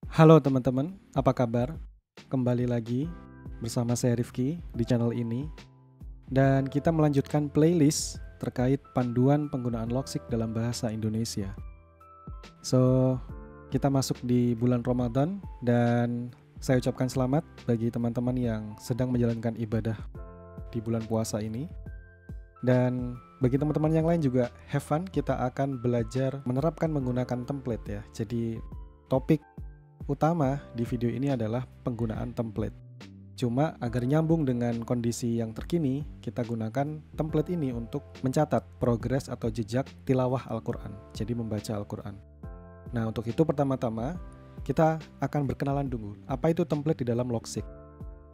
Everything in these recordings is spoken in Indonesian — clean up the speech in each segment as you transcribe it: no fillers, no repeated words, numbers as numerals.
Halo teman-teman, apa kabar? Kembali lagi bersama saya Rifki di channel ini. Dan kita melanjutkan playlist terkait panduan penggunaan logic dalam bahasa Indonesia. So, kita masuk di bulan Ramadan dan saya ucapkan selamat bagi teman-teman yang sedang menjalankan ibadah di bulan puasa ini. Dan bagi teman-teman yang lain juga have fun, kita akan belajar menerapkan menggunakan template ya. Jadi topik utama di video ini adalah penggunaan template. Cuma agar nyambung dengan kondisi yang terkini, kita gunakan template ini untuk mencatat progres atau jejak tilawah Al-Quran, jadi membaca Al-Quran. Nah, untuk itu pertama-tama kita akan berkenalan dulu. Apa itu template di dalam Logic?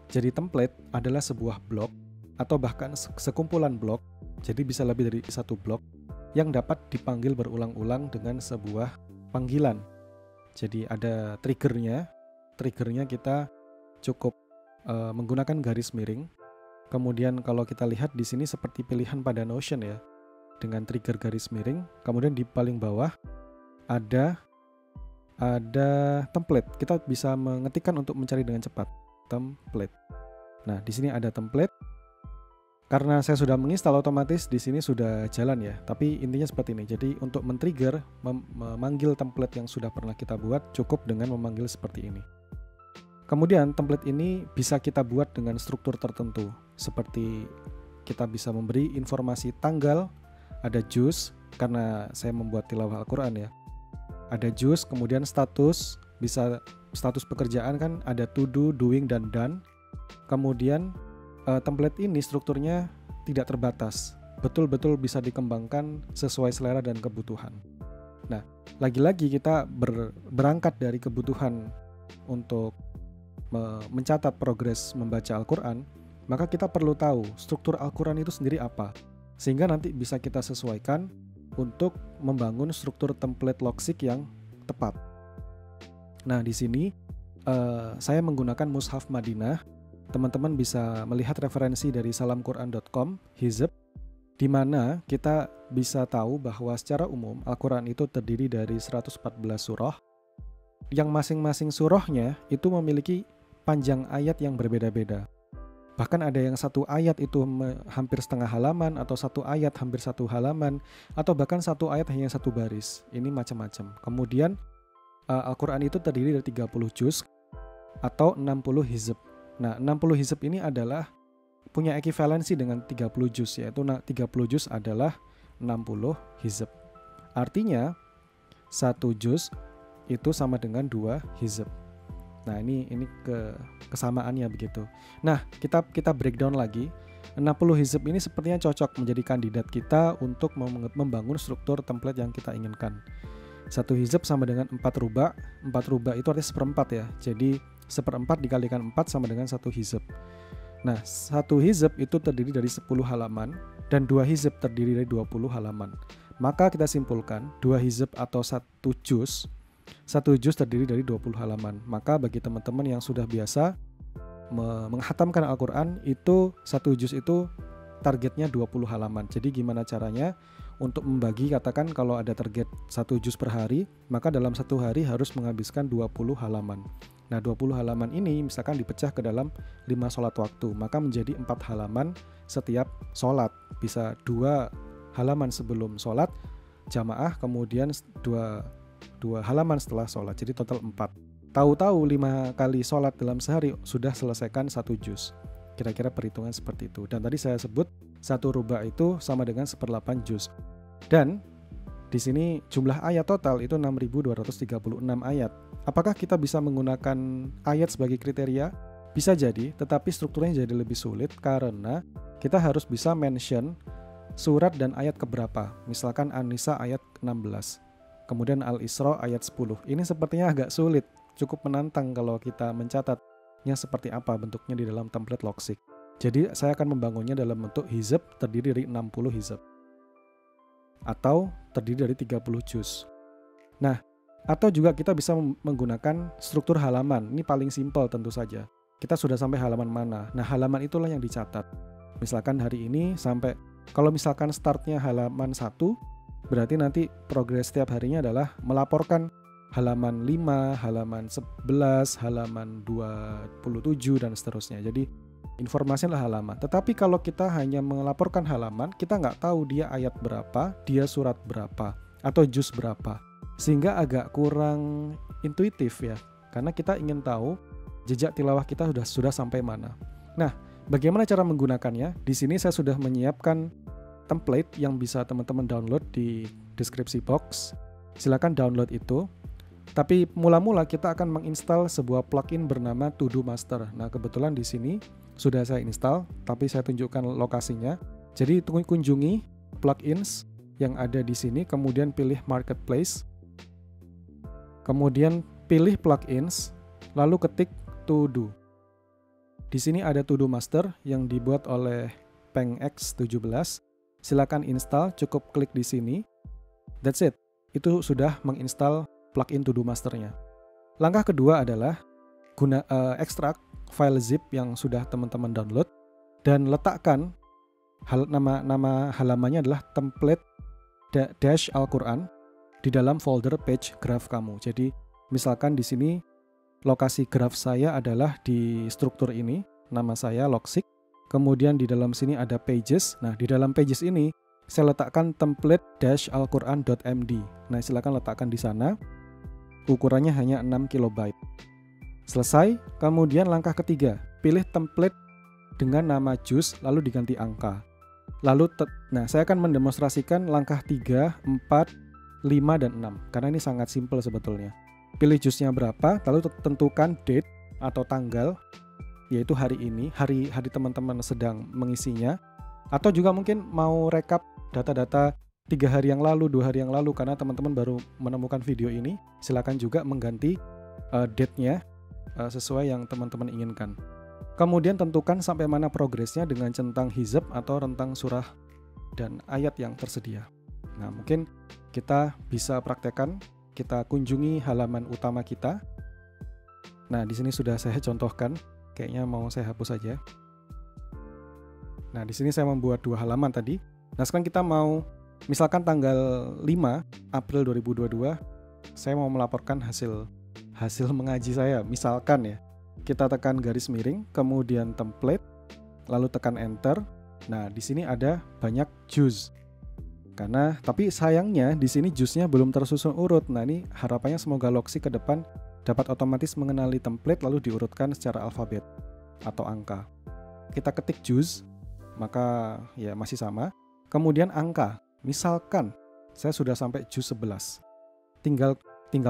Jadi template adalah sebuah blok atau bahkan sekumpulan blok, jadi bisa lebih dari satu blok, yang dapat dipanggil berulang-ulang dengan sebuah panggilan. Jadi ada triggernya kita cukup menggunakan garis miring. Kemudian kalau kita lihat di sini seperti pilihan pada Notion ya, dengan trigger garis miring. Kemudian di paling bawah ada template. Kita bisa mengetikkan untuk mencari dengan cepat template. Nah, di sini ada template. Karena saya sudah menginstal otomatis di sini sudah jalan ya. Tapi intinya seperti ini. Jadi untuk men-trigger memanggil template yang sudah pernah kita buat cukup dengan memanggil seperti ini. Kemudian template ini bisa kita buat dengan struktur tertentu. Seperti kita bisa memberi informasi tanggal, ada juz karena saya membuat tilawah Al-Quran ya. Ada juz, kemudian status, bisa status pekerjaan kan ada to do, doing dan done. Kemudian template ini strukturnya tidak terbatas, betul-betul bisa dikembangkan sesuai selera dan kebutuhan. Nah, lagi-lagi kita berangkat dari kebutuhan untuk mencatat progres membaca Al-Quran, maka kita perlu tahu struktur Al-Quran itu sendiri apa, sehingga nanti bisa kita sesuaikan untuk membangun struktur template Logic yang tepat. Nah, di sini saya menggunakan Mushaf Madinah. Teman-teman bisa melihat referensi dari salamquran.com, Hizb, di mana kita bisa tahu bahwa secara umum Al-Quran itu terdiri dari 114 surah, yang masing-masing surahnya itu memiliki panjang ayat yang berbeda-beda. Bahkan ada yang satu ayat itu hampir setengah halaman, atau satu ayat hampir satu halaman, atau bahkan satu ayat hanya satu baris. Ini macam-macam. Kemudian Al-Quran itu terdiri dari 30 juz atau 60 hizb. Nah, 60 hizb ini adalah punya ekivalensi dengan 30 juz, yaitu 30 juz adalah 60 hizb. Artinya, 1 juz itu sama dengan 2 hizb. Nah, ini kesamaannya begitu. Nah, kita breakdown lagi. 60 hizb ini sepertinya cocok menjadi kandidat kita untuk membangun struktur template yang kita inginkan. 1 hizb sama dengan 4 ruba'. 4 ruba' itu artinya seperempat ya. Jadi 1/4 dikalikan 4 sama dengan 1 hizb. Nah, 1 hizb itu terdiri dari 10 halaman dan 2 hizb terdiri dari 20 halaman. Maka kita simpulkan 2 hizb atau 1 juz terdiri dari 20 halaman. Maka bagi teman-teman yang sudah biasa menghatamkan Al-Quran, itu 1 juz itu targetnya 20 halaman. Jadi gimana caranya untuk membagi, katakan kalau ada target 1 juz per hari, maka dalam 1 hari harus menghabiskan 20 halaman. Nah, 20 halaman ini misalkan dipecah ke dalam 5 sholat waktu, maka menjadi 4 halaman setiap sholat. Bisa 2 halaman sebelum sholat jamaah, kemudian 2 halaman setelah sholat, jadi total 4. Tahu-tahu 5 kali sholat dalam sehari sudah selesaikan 1 juz. Kira-kira perhitungan seperti itu. Dan tadi saya sebut 1 ruba' itu sama dengan 1/8 juz. Dan di sini jumlah ayat total itu 6.236 ayat. Apakah kita bisa menggunakan ayat sebagai kriteria? Bisa jadi, tetapi strukturnya jadi lebih sulit karena kita harus bisa mention surat dan ayat keberapa. Misalkan An-Nisa ayat 16, kemudian Al-Isra ayat 10. Ini sepertinya agak sulit, cukup menantang kalau kita mencatatnya seperti apa bentuknya di dalam template Logic. Jadi saya akan membangunnya dalam bentuk hizb terdiri dari 60 hizb atau terdiri dari 30 juz. Nah, atau juga kita bisa menggunakan struktur halaman. Ini paling simpel tentu saja. Kita sudah sampai halaman mana. Nah, halaman itulah yang dicatat. Misalkan hari ini sampai, kalau misalkan startnya halaman 1, berarti nanti progres setiap harinya adalah melaporkan halaman 5, halaman 11, halaman 27 dan seterusnya. Jadi informasi adalah halaman. Tetapi kalau kita hanya melaporkan halaman, kita nggak tahu dia ayat berapa, dia surat berapa, atau juz berapa. Sehingga agak kurang intuitif ya. Karena kita ingin tahu jejak tilawah kita sudah sampai mana. Nah, bagaimana cara menggunakannya? Di sini saya sudah menyiapkan template yang bisa teman-teman download di deskripsi box. Silakan download itu. Tapi mula-mula kita akan menginstal sebuah plugin bernama To Do Master. Nah, kebetulan di sini sudah saya install, tapi saya tunjukkan lokasinya. Jadi kunjungi plugins yang ada di sini, kemudian pilih Marketplace. Kemudian pilih plugins, lalu ketik To Do. Di sini ada To Do Master yang dibuat oleh PengX17. Silakan install, cukup klik di sini. That's it. Itu sudah menginstal plugin To Do Masternya. Langkah kedua adalah ekstrak file zip yang sudah teman-teman download dan letakkan nama halamannya adalah template dash Al-Quran di dalam folder page graph kamu. Jadi misalkan di sini lokasi graph saya adalah di struktur ini, nama saya Logsik. Kemudian di dalam sini ada pages. Nah, di dalam pages ini saya letakkan template dash alquran.md. Nah, silakan letakkan di sana. Ukurannya hanya 6 KB. Selesai, kemudian langkah ketiga, pilih template dengan nama juz lalu diganti angka. Lalu saya akan mendemonstrasikan langkah 3, 4, 5 dan 6 karena ini sangat simpel sebetulnya. Pilih juznya berapa, lalu tentukan date atau tanggal, yaitu hari ini, hari teman-teman sedang mengisinya, atau juga mungkin mau rekap data-data 3 hari yang lalu, 2 hari yang lalu, karena teman-teman baru menemukan video ini, silakan juga mengganti date-nya sesuai yang teman-teman inginkan. Kemudian tentukan sampai mana progresnya dengan centang hizab atau rentang surah dan ayat yang tersedia. Nah, mungkin kita bisa praktekkan, kita kunjungi halaman utama kita. Nah, di sini sudah saya contohkan, kayaknya mau saya hapus saja. Nah, di sini saya membuat 2 halaman tadi. Nah, sekarang kita mau misalkan tanggal 5 April 2022, saya mau melaporkan hasil mengaji saya. Misalkan ya, kita tekan garis miring, kemudian template, lalu tekan enter. Nah, di sini ada banyak juz. Tapi sayangnya di sini juznya belum tersusun urut. Nah, ini harapannya semoga Logsik ke depan dapat otomatis mengenali template lalu diurutkan secara alfabet atau angka. Kita ketik juz, maka ya masih sama. Kemudian angka. Misalkan saya sudah sampai juz 11, tinggal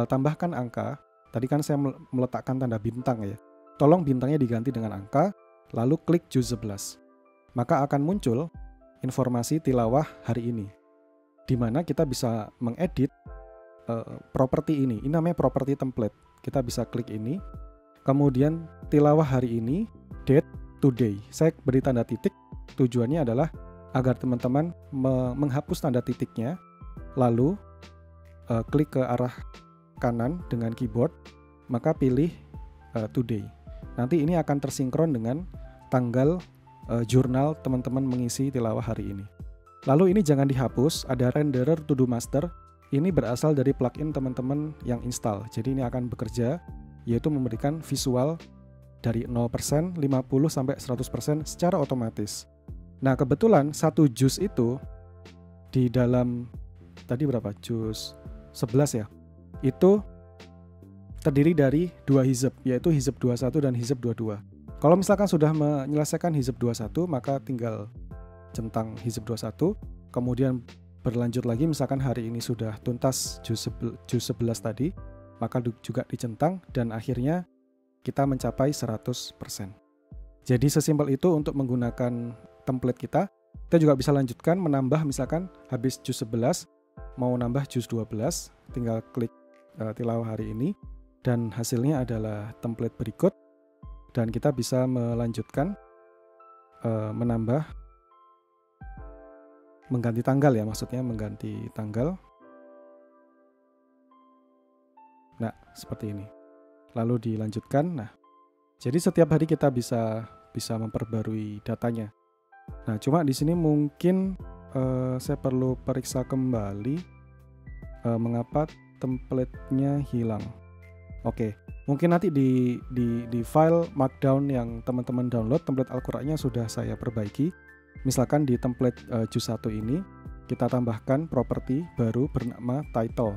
tambahkan angka. Tadi kan saya meletakkan tanda bintang ya. Tolong bintangnya diganti dengan angka, lalu klik juz 11. Maka akan muncul informasi tilawah hari ini, di mana kita bisa mengedit properti ini. Ini namanya properti template. Kita bisa klik ini, kemudian tilawah hari ini, date today. Saya beri tanda titik, tujuannya adalah agar teman-teman menghapus tanda titiknya, lalu klik ke arah kanan dengan keyboard, maka pilih today. Nanti ini akan tersinkron dengan tanggal jurnal teman-teman mengisi tilawah hari ini. Lalu ini jangan dihapus, ada renderer To Do Master. Ini berasal dari plugin teman-teman yang install. Jadi ini akan bekerja, yaitu memberikan visual dari 0%, 50 sampai 100% secara otomatis. Nah, kebetulan satu juz itu di dalam tadi berapa? Juz 11 ya. Itu terdiri dari 2 hizab, yaitu hizab 21 dan hizab 22. Kalau misalkan sudah menyelesaikan hizab 21, maka tinggal centang hizab 21, kemudian berlanjut lagi, misalkan hari ini sudah tuntas juz 11 tadi, maka juga dicentang dan akhirnya kita mencapai 100%. Jadi sesimpel itu untuk menggunakan template kita. Kita juga bisa lanjutkan menambah, misalkan habis juz 11 mau nambah juz 12, tinggal klik tilawah hari ini dan hasilnya adalah template berikut, dan kita bisa melanjutkan menambah, mengganti tanggal ya, maksudnya mengganti tanggal. Nah, seperti ini. Lalu dilanjutkan. Nah, jadi setiap hari kita bisa memperbarui datanya. Nah, cuma di sini mungkin saya perlu periksa kembali mengapa template-nya hilang. Oke, mungkin nanti di file markdown yang teman-teman download, template Al-Qur'annya sudah saya perbaiki. Misalkan di template juz 1 ini kita tambahkan properti baru bernama title,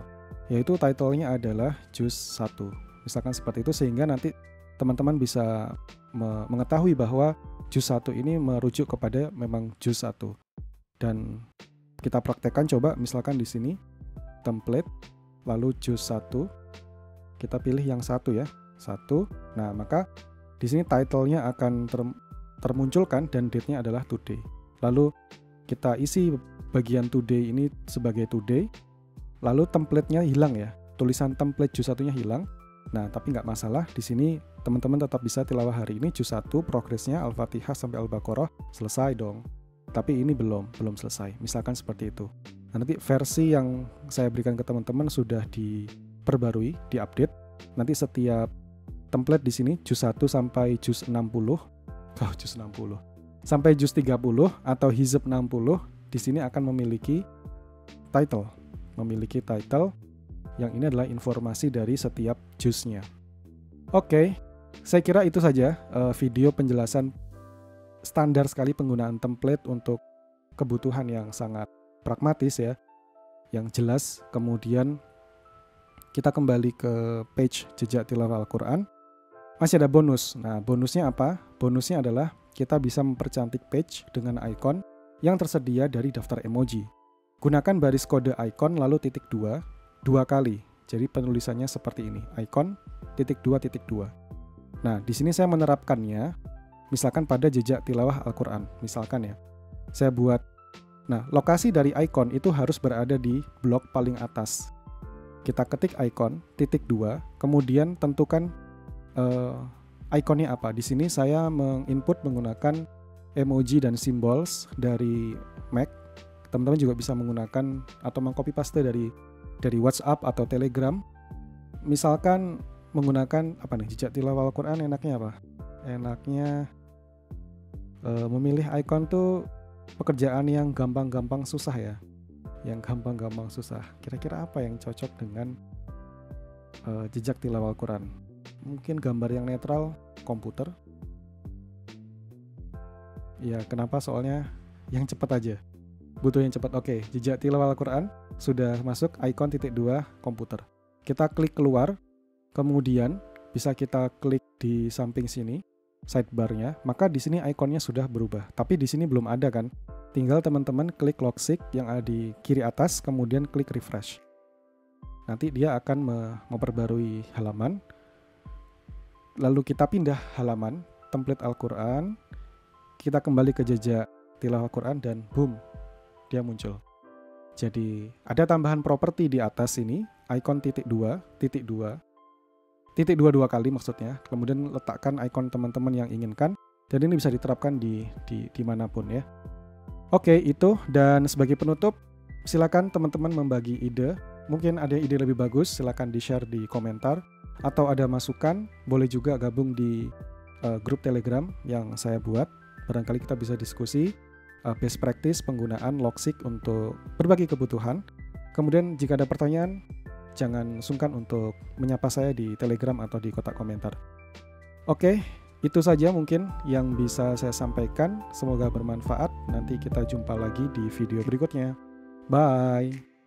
yaitu title-nya adalah juz 1. Misalkan seperti itu, sehingga nanti teman-teman bisa mengetahui bahwa juz 1 ini merujuk kepada memang juz 1. Dan kita praktekkan, coba misalkan di sini template lalu juz 1, kita pilih yang 1 ya, 1. Nah, maka di sini title-nya akan termunculkan dan date-nya adalah today. Lalu kita isi bagian today ini sebagai today, lalu template-nya hilang ya, tulisan template juz 1-nya hilang. Nah, tapi nggak masalah, di sini teman-teman tetap bisa tilawah hari ini juz 1, progresnya Al-Fatihah sampai Al-Baqarah selesai dong. Tapi ini belum selesai, misalkan seperti itu. Nah, nanti versi yang saya berikan ke teman-teman sudah diperbarui, diupdate. Nanti setiap template di sini juz 1 sampai juz 60, sampai juz 30 atau hizb 60, di sini akan memiliki title yang ini adalah informasi dari setiap juznya. Oke, saya kira itu saja video penjelasan standar sekali penggunaan template untuk kebutuhan yang sangat pragmatis ya, yang jelas. Kemudian kita kembali ke page jejak tilawah Al-Quran. Masih ada bonus. Nah, bonusnya apa? Bonusnya adalah kita bisa mempercantik page dengan icon yang tersedia dari daftar emoji. Gunakan baris kode icon lalu titik 2 kali. Jadi penulisannya seperti ini, icon titik 2 titik 2. Nah, di sini saya menerapkannya misalkan pada jejak tilawah Al-Quran. Misalkan ya, saya buat, nah lokasi dari icon itu harus berada di blok paling atas. Kita ketik icon titik 2, kemudian tentukan ikonnya apa. Di sini saya menginput menggunakan emoji dan symbols dari Mac. Teman-teman juga bisa menggunakan atau mengcopy paste dari WhatsApp atau Telegram. Misalkan menggunakan apa nih, jejak tilawah Al-Quran enaknya apa? Enaknya memilih icon tuh pekerjaan yang gampang-gampang susah ya. Yang gampang-gampang susah. Kira-kira apa yang cocok dengan jejak tilawah Al-Quran? Mungkin gambar yang netral, komputer. Ya, kenapa? Soalnya yang cepat aja. Butuh yang cepat. Oke, jejak tilawah Al-Quran sudah masuk, icon titik 2 komputer. Kita klik keluar, kemudian bisa kita klik di samping sini sidebar-nya, maka di sini ikonnya sudah berubah. Tapi di sini belum ada kan? Tinggal teman-teman klik logsig yang ada di kiri atas, kemudian klik refresh. Nanti dia akan memperbarui halaman. Lalu kita pindah halaman, template Al-Quran, kita kembali ke jejak tilawah Al-Quran dan boom, dia muncul. Jadi ada tambahan properti di atas sini, icon titik 2 dua kali maksudnya. Kemudian letakkan icon teman-teman yang inginkan, dan ini bisa diterapkan di manapun ya. Oke, itu. Dan sebagai penutup, silakan teman-teman membagi ide. Mungkin ada ide lebih bagus, silakan di-share di komentar. Atau ada masukan, boleh juga gabung di grup Telegram yang saya buat. Barangkali kita bisa diskusi best practice penggunaan logsig untuk berbagai kebutuhan. Kemudian jika ada pertanyaan, jangan sungkan untuk menyapa saya di Telegram atau di kotak komentar. Oke, itu saja mungkin yang bisa saya sampaikan. Semoga bermanfaat. Nanti kita jumpa lagi di video berikutnya. Bye!